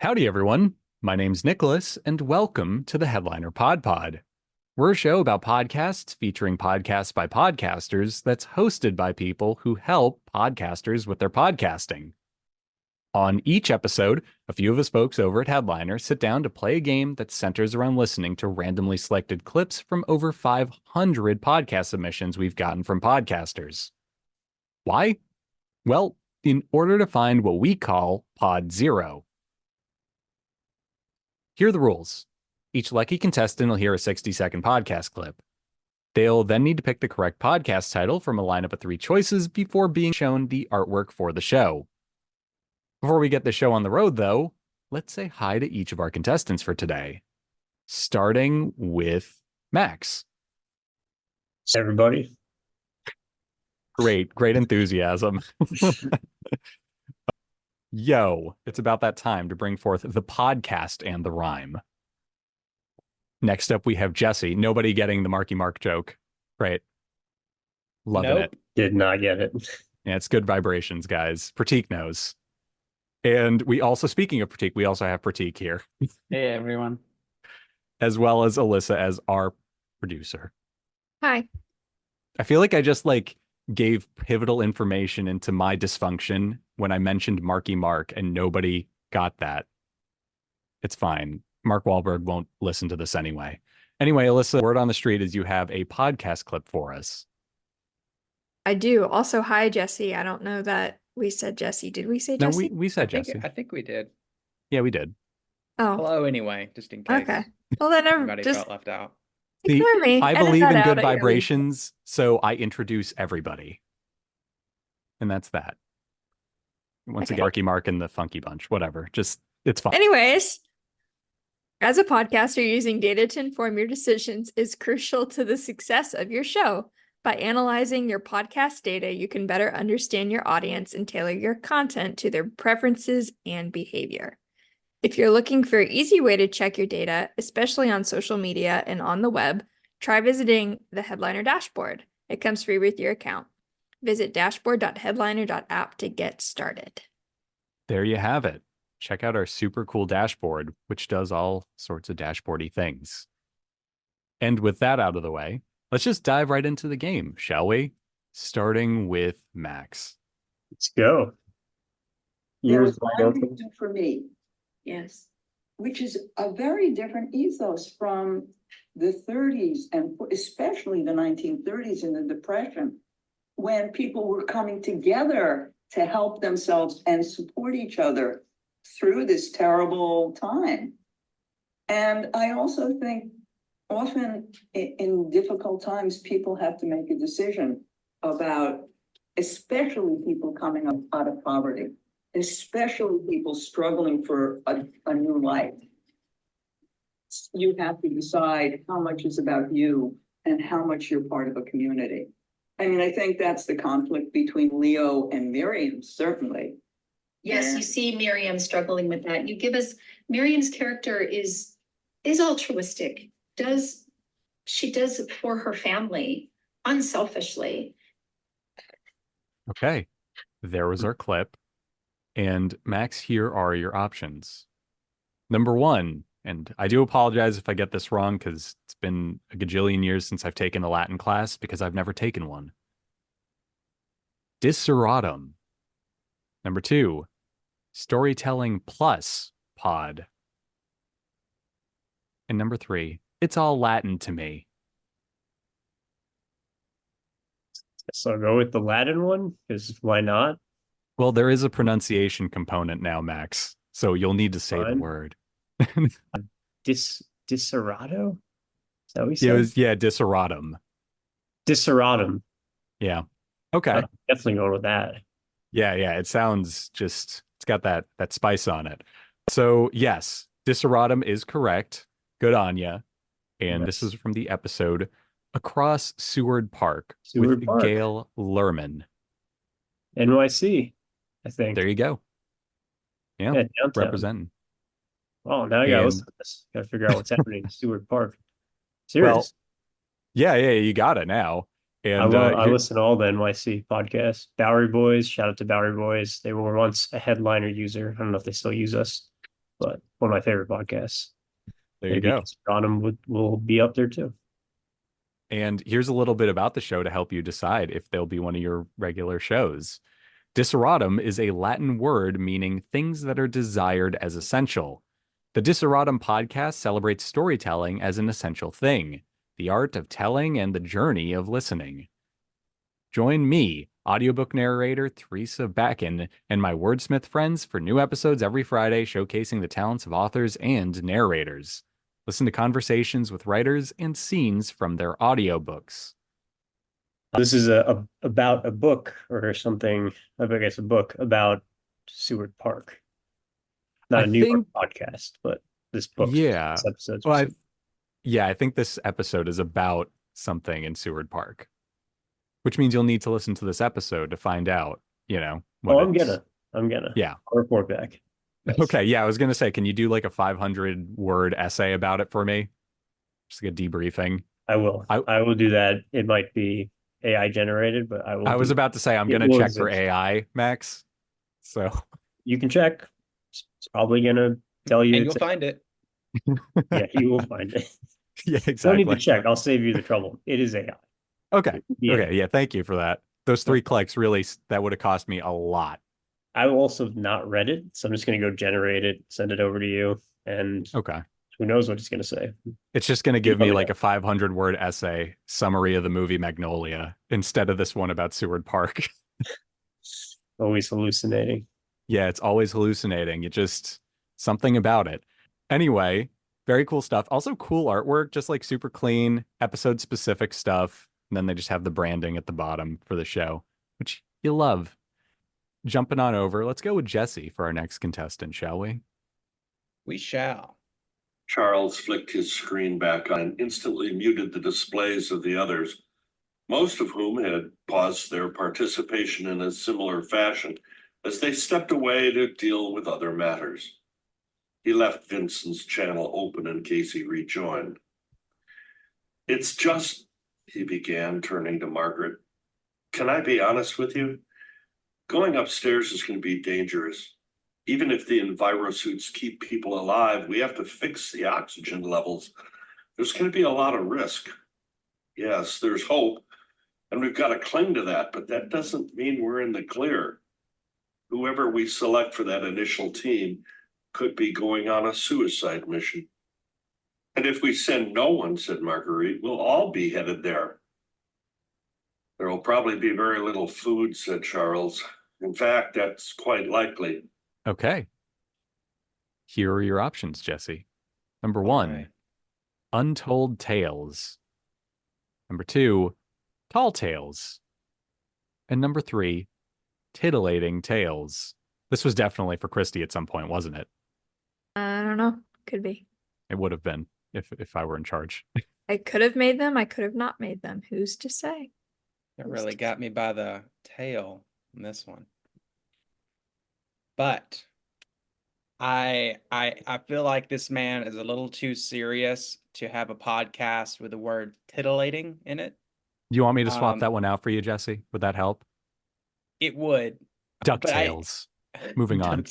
Howdy, everyone. My name's Nicholas, and welcome to the Headliner PodPod. We're a show about podcasts featuring podcasts by podcasters that's hosted by people who help podcasters with their podcasting. On each episode, a few of us folks over at Headliner sit down to play a game that centers around listening to randomly selected clips from over 500 podcast submissions we've gotten from podcasters. Why? Well, in order to find what we call Pod Zero. Here are the rules. Each lucky contestant will hear a 60-second podcast clip. They'll then need to pick the correct podcast title from a lineup of 3 choices before being shown the artwork for the show. Before we get the show on the road, though, let's say hi to each of our contestants for today. Starting with Max. Hey, everybody. Great enthusiasm. Yo, it's about that time to bring forth the podcast and the rhyme. Next up, we have Jesse. Nobody getting the Marky Mark joke. Right. Loving it. Did not get it. Yeah, it's good vibrations, guys. Pratik knows. And we also, speaking of Pratik, we also have Pratik here. Hey, everyone. As well as Alyssa as our producer. Hi. I feel like I just gave pivotal information into my dysfunction when I mentioned Marky Mark and nobody got that. It's fine. Mark Wahlberg won't listen to this anyway. Anyway, Alyssa, word on the street is you have a podcast clip for us. I do. Also, hi, Jesse. I don't know that we said Jesse. Did we say Jesse? No, we said Jesse. I think we did. Yeah, we did. Oh, Hello, anyway, just in case. okay. Well, then Everybody just felt left out. ignore me. I Edit believe that in out good at your vibrations, so I introduce everybody. And that's that. Once Okay. again, Marky Mark and the Funky Bunch, whatever. Just, it's fun. Anyways, as a podcaster, using data to inform your decisions is crucial to the success of your show. By analyzing your podcast data, you can better understand your audience and tailor your content to their preferences and behavior. If you're looking for an easy way to check your data, especially on social media and on the web, try visiting the Headliner dashboard. It comes free with your account. Visit dashboard.headliner.app to get started. There you have it. Check out our super cool dashboard, which does all sorts of dashboardy things. And with that out of the way, let's just dive right into the game, shall we? Starting with Max. Let's go. There Ears was wide one open. reason for me, yes, which is a very different ethos from the 30s and especially the 1930s and the Depression, when people were coming together to help themselves and support each other through this terrible time. And I also think often in difficult times, people have to make a decision about, especially people coming up out of poverty, especially people struggling for a new life. You have to decide how much is about you and how much you're part of a community. I mean, I think that's the conflict between Leo and Miriam, certainly. Yes, Yeah. you see Miriam struggling with that. You give us Miriam's character is altruistic. She does it for her family unselfishly. Okay, there was our clip. And Max, here are your options. Number 1, and I do apologize if I get this wrong because it's been a gajillion years since I've taken a Latin class because I've never taken one. Diseratum. Number 2, storytelling plus pod. And number 3, it's all Latin to me. So I'll go with the Latin one, because why not? Well, there is a pronunciation component now, Max, so you'll need to say the Fine. word. Diserato? Is that what we Yeah, said? diseratum. Diseratum. Yeah. Okay. Definitely going with that. Yeah, it sounds it's got that spice on it. So yes, diseratum is correct. Good on ya. And this Yes. is from the episode Across Seward Park Seward with Park. Gail Lerman. NYC, I think. There you go. Yeah, Yeah, downtown. representing. Oh, now I gotta And- listen to this. Gotta figure out what's happening in Seward Park. Well, Serious. yeah, you got it now. And I listen to all the NYC podcasts. Bowery Boys, shout out to Bowery Boys. They were once a Headliner user. I don't know if they still use us. but one of my favorite podcasts. There you Maybe go. Deseratum will be up there too. And here's a little bit about the show to help you decide if they'll be one of your regular shows. Diseratum is a Latin word meaning things that are desired as essential. The Diseratum podcast celebrates storytelling as an essential thing, the art of telling and the journey of listening. Join me, audiobook narrator Teresa Backen, and my wordsmith friends for new episodes every Friday showcasing the talents of authors and narrators. Listen to conversations with writers and scenes from their audiobooks. This is about a book or something. I guess a book about Seward Park. Not a New York podcast, but this book. Yeah. This episode. Well, I think this episode is about something in Seward Park, which means you'll need to listen to this episode to find out, I'm gonna. Yeah. I'll report back. Yes. Okay. Yeah. I was going to say, can you do like a 500-word essay about it for me? Just like a debriefing. I will. I will do that. It might be AI generated, but I will. I was about to say, I'm going to check for AI, Max. So you can check. It's probably going to tell you. And you'll find it. Yeah, you will find it. Yeah, exactly. Don't need to check. I'll save you the trouble. It is AI. Okay. Yeah. Okay. Yeah. Thank you for that. Those 3 clicks really, that would have cost me a lot. I will also not read it, so I'm just going to go generate it, send it over to you, and okay. Who knows what he's going to say? It's just going to give me like a 500-word essay summary of the movie Magnolia instead of this one about Seward Park. Always hallucinating. Yeah, it's always hallucinating. It just something about it. Anyway, very cool stuff. Also cool artwork, just like super clean, episode specific stuff. And then they just have the branding at the bottom for the show, which you love. Jumping on over, let's go with Jesse for our next contestant, shall we? We shall. Charles flicked his screen back on and instantly muted the displays of the others, most of whom had paused their participation in a similar fashion as they stepped away to deal with other matters. He left Vincent's channel open in case he rejoined. It's just, he began, turning to Margaret. Can I be honest with you? Going upstairs is going to be dangerous. Even if the envirosuits keep people alive, we have to fix the oxygen levels. There's going to be a lot of risk. Yes, there's hope, and we've got to cling to that, but that doesn't mean we're in the clear. Whoever we select for that initial team could be going on a suicide mission. And if we send no one, said Marguerite, we'll all be headed there. There will probably be very little food, said Charles. In fact, that's quite likely. Okay. Here are your options, Jesse. Number 1, Untold Tales. Number 2, Tall Tales. And number 3, Titillating Tales. This was definitely for Christy at some point, wasn't it? I don't know. Could be. It would have been if I were in charge. I could have made them. I could have not made them. Who's to say? It really got me by the tail on this one. But I feel like this man is a little too serious to have a podcast with the word titillating in it. Do you want me to swap that one out for you, Jesse? Would that help? It would. DuckTales. Moving on.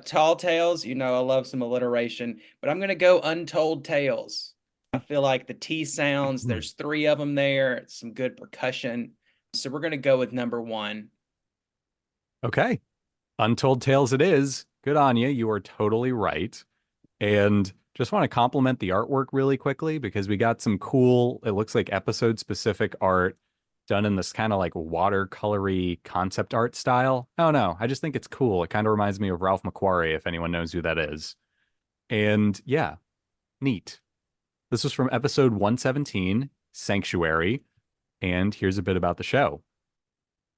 Tall Tales, I love some alliteration, but I'm going to go Untold Tales. I feel like the T sounds, there's 3 of them there, some good percussion. So we're going to go with number 1. Okay. Untold Tales it is. Good on you. You are totally right. And just want to compliment the artwork really quickly because we got some cool, it looks like episode specific art done in this kind of like watercolory concept art style. I don't know. I just think it's cool. It kind of reminds me of Ralph McQuarrie, if anyone knows who that is. And yeah, neat. This was from episode 117, Sanctuary. And here's a bit about the show.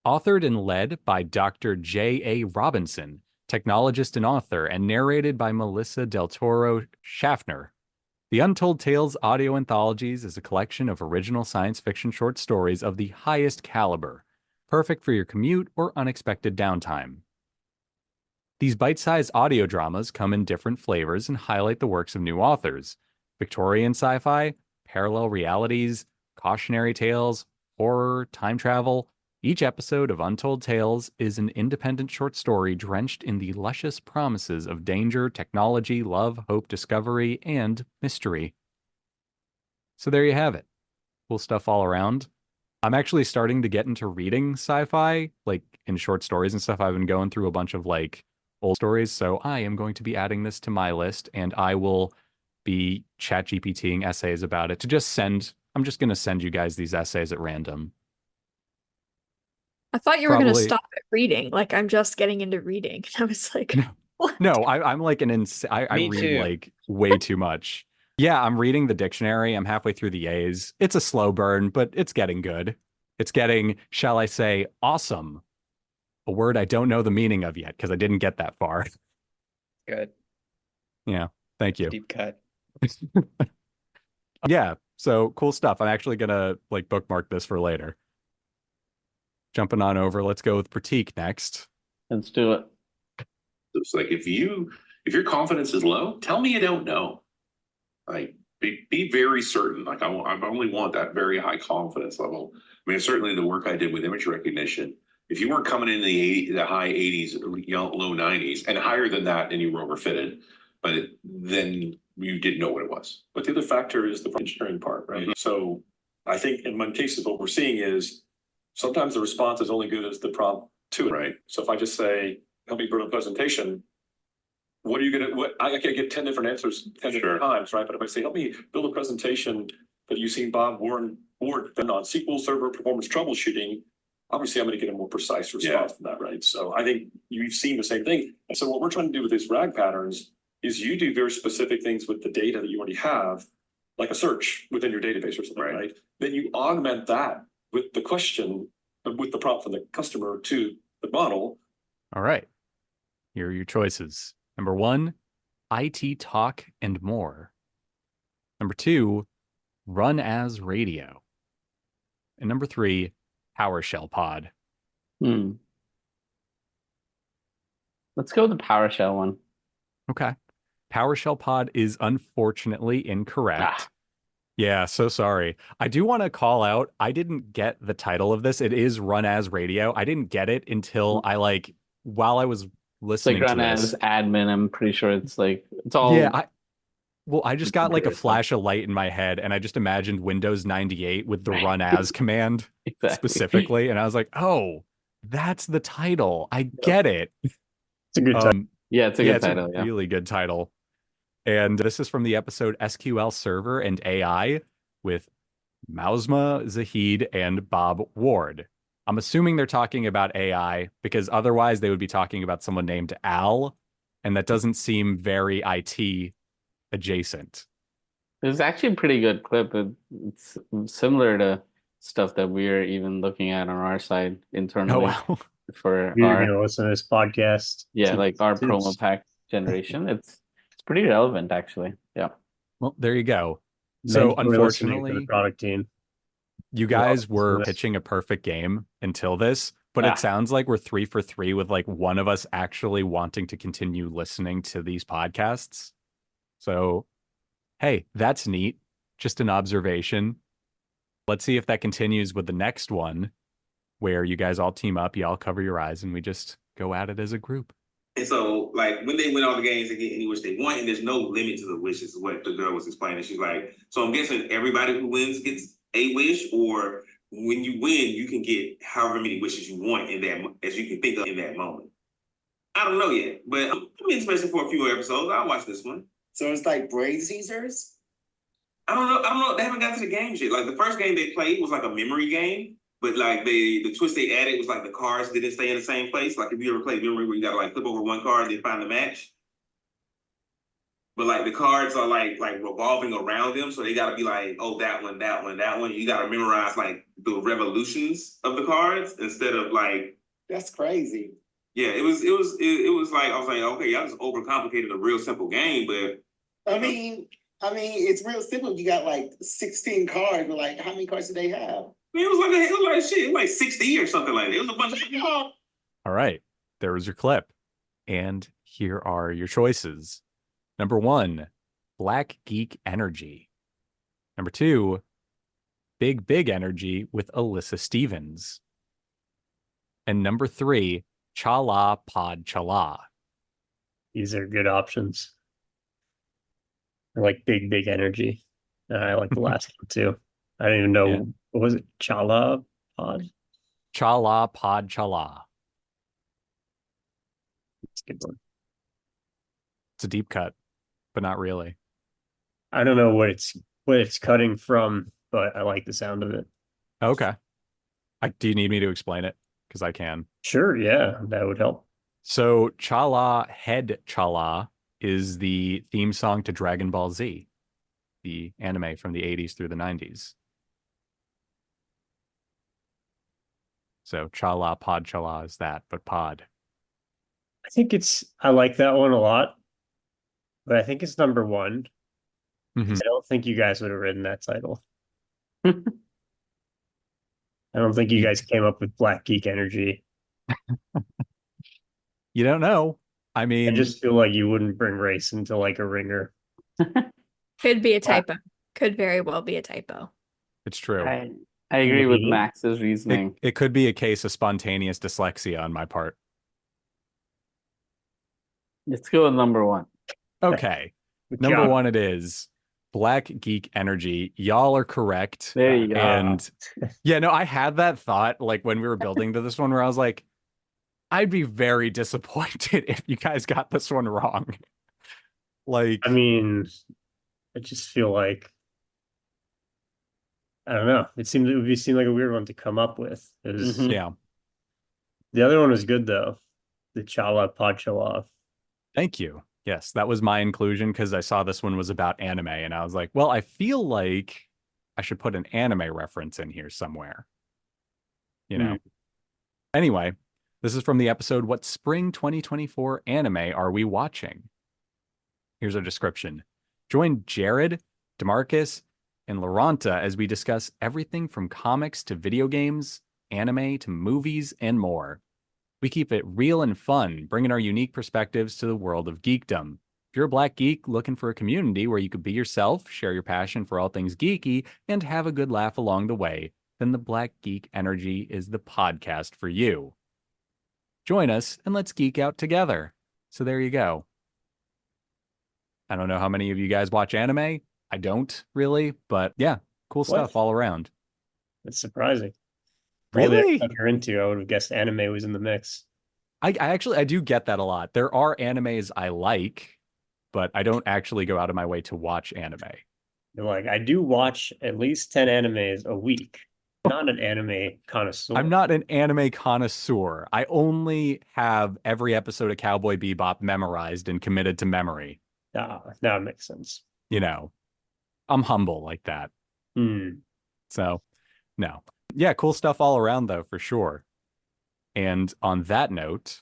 Authored and led by Dr. J.A. Robinson, technologist and author, and narrated by Melissa Del Toro Schaffner. The Untold Tales audio anthologies is a collection of original science fiction short stories of the highest caliber, perfect for your commute or unexpected downtime. These bite-sized audio dramas come in different flavors and highlight the works of new authors: Victorian sci-fi, parallel realities, cautionary tales, horror, time travel, Each episode of Untold Tales is an independent short story drenched in the luscious promises of danger, technology, love, hope, discovery, and mystery. So there you have it. Cool stuff all around. I'm actually starting to get into reading sci-fi, like in short stories and stuff. I've been going through a bunch of like old stories, so I am going to be adding this to my list, and I will be chat GPTing essays about it to just send. I'm just going to send you guys these essays at random. I thought you were going to Probably stop at reading. Like, I'm just getting into reading. I was like, what? no. I'm like I Me read too. like way too much. Yeah, I'm reading the dictionary. I'm halfway through the A's. It's a slow burn, but it's getting good. It's getting, shall I say, awesome. A word I don't know the meaning of yet because I didn't get that far. Good. Yeah, thank you. Deep cut. Yeah, so cool stuff. I'm actually gonna like bookmark this for later. Jumping on over, let's go with Pratik next. Let's do it. It's like if your confidence is low, tell me you don't know. Like be very certain. Like I only want that very high confidence level. I mean, certainly the work I did with image recognition. If you weren't coming in the high 80s, low 90s, and higher than that, then you were overfitted. But then you didn't know what it was. But the other factor is the engineering part, right? Mm-hmm. So I think in many cases, what we're seeing is sometimes the response is only good as the prompt to it, right? So if I just say, help me build a presentation, what are you going to, I can get 10 different answers 10 different times, right? But if I say, help me build a presentation that you've seen Bob Warren done on SQL Server performance troubleshooting, obviously I'm going to get a more precise response from that, right? So I think you've seen the same thing. And so what we're trying to do with these RAG patterns is you do very specific things with the data that you already have, like a search within your database or something, right? Then you augment that with the question, with the prompt from the customer to the model. All right. Here are your choices. Number 1, IT talk and more. Number 2, run as radio. And number 3, PowerShell pod. Let's go with the PowerShell one. Okay. PowerShell pod is unfortunately incorrect. Yeah, so sorry. I do want to call out, I didn't get the title of this. It is Run As Radio. I didn't get it until while I was listening to this. It's like Run As admin. I'm pretty sure it's all. Yeah, I just got like a flash of light in my head and I just imagined Windows 98 with the Run As command specifically. And I was like, oh, that's the title. I get it. It's a good title. Yeah, it's a good title. It's a really good title. And this is from the episode SQL Server and AI with Mausma Zahid and Bob Ward. I'm assuming they're talking about AI because otherwise they would be talking about someone named Al, and that doesn't seem very IT adjacent. It's actually a pretty good clip. It's similar to stuff that we're even looking at on our side internally. Oh, wow. For you're going to listen to this podcast. Yeah, like our promo pack generation. It's pretty relevant, actually. Yeah. Well, there you go. So unfortunately, for the product team, you guys were pitching a perfect game until this, but it sounds like we're 3 for 3 with like one of us actually wanting to continue listening to these podcasts. So, hey, that's neat. Just an observation. Let's see if that continues with the next one, where you guys all team up, you all cover your eyes, and we just go at it as a group. And so, like, when they win all the games, they get any wish they want, and there's no limit to the wishes, is what the girl was explaining. She's like, so I'm guessing everybody who wins gets a wish, or when you win, you can get however many wishes you want in that, as you can think of in that moment. I don't know yet, but I'm interested for a few episodes. I'll watch this one. So it's like Braid Caesars? I don't know. They haven't got to the games yet. Like, the first game they played was like a memory game. But like the twist they added was like the cards didn't stay in the same place. Like if you ever played memory where you gotta like flip over one card and then find the match. But like the cards are like revolving around them, so they gotta be like, oh, that one. You gotta memorize like the revolutions of the cards instead of like. That's crazy. Yeah, it was like I was like, okay, y'all just overcomplicated a real simple game, but I mean, it's real simple. You got like 16 cards, but like how many cards do they have? It was like 60 or something like that. It was a bunch of. All right, there was your clip, and here are your choices. Number 1, Black Geek Energy. Number 2, Big Energy with Alyssa Stevens. And number 3, Chala Pod Chala. These are good options. I like big energy. I like the last one too. I don't even know. Yeah. What was it? Chala Pod? Chala Pod Chala. It's a good one. It's a deep cut, but not really. I don't know what it's cutting from, but I like the sound of it. Okay. Do you need me to explain it? Because I can. Sure, yeah, that would help. So Chala Head Chala is the theme song to Dragon Ball Z, the anime from the 80s through the 90s. So Chala Pod Chala is that, but pod. I like that one a lot, but I think it's number 1. Mhm. I don't think you guys would have written that title. I don't think you guys came up with Black Geek Energy. You don't know. I mean, I just feel like you wouldn't bring race into like a ringer. Could be a typo. Could very well be a typo. it's true. I agree with Max's reasoning. It could be a case of spontaneous dyslexia on my part. Let's go with number 1. Okay. Number 1 it is. Black Geek Energy. Y'all are correct. There you go. And yeah, no, I had that thought like when we were building to this one where I was like, I'd be very disappointed if you guys got this one wrong. Like, I mean, I just feel like I don't know. It would seem like a weird one to come up with. yeah. The other one was good though. The Chala Pod Chala. Thank you. Yes, that was my inclusion because I saw this one was about anime and I was like, well, I feel like I should put an anime reference in here somewhere. You know? Anyway, this is from the episode, What Spring 2024 Anime Are We Watching? Here's our description. Join Jared, DeMarcus, and Laurenta as we discuss everything from comics to video games, anime to movies, and more. We keep it real and fun, bringing our unique perspectives to the world of geekdom. If you're a Black geek looking for a community where you could be yourself, share your passion for all things geeky, and have a good laugh along the way, then the Black Geek Energy is the podcast for you. Join us and let's geek out together. So there you go. I don't know how many of you guys watch anime. I don't really, but yeah, cool stuff all around. It's surprising. Really? If you're into, I would have guessed anime was in the mix. I do get that a lot. There are animes I like, but I don't actually go out of my way to watch anime. Like, I do watch at least 10 animes a week. Not an anime connoisseur. I'm not an anime connoisseur. I only have every episode of Cowboy Bebop memorized and committed to memory. Now it makes sense. You know, I'm humble like that. So, no. Yeah, cool stuff all around, though, for sure. And on that note,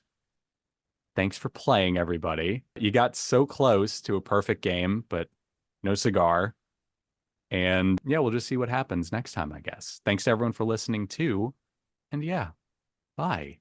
thanks for playing, everybody. You got so close to a perfect game, but no cigar. And yeah, we'll just see what happens next time, I guess. Thanks to everyone for listening, too. And yeah, bye.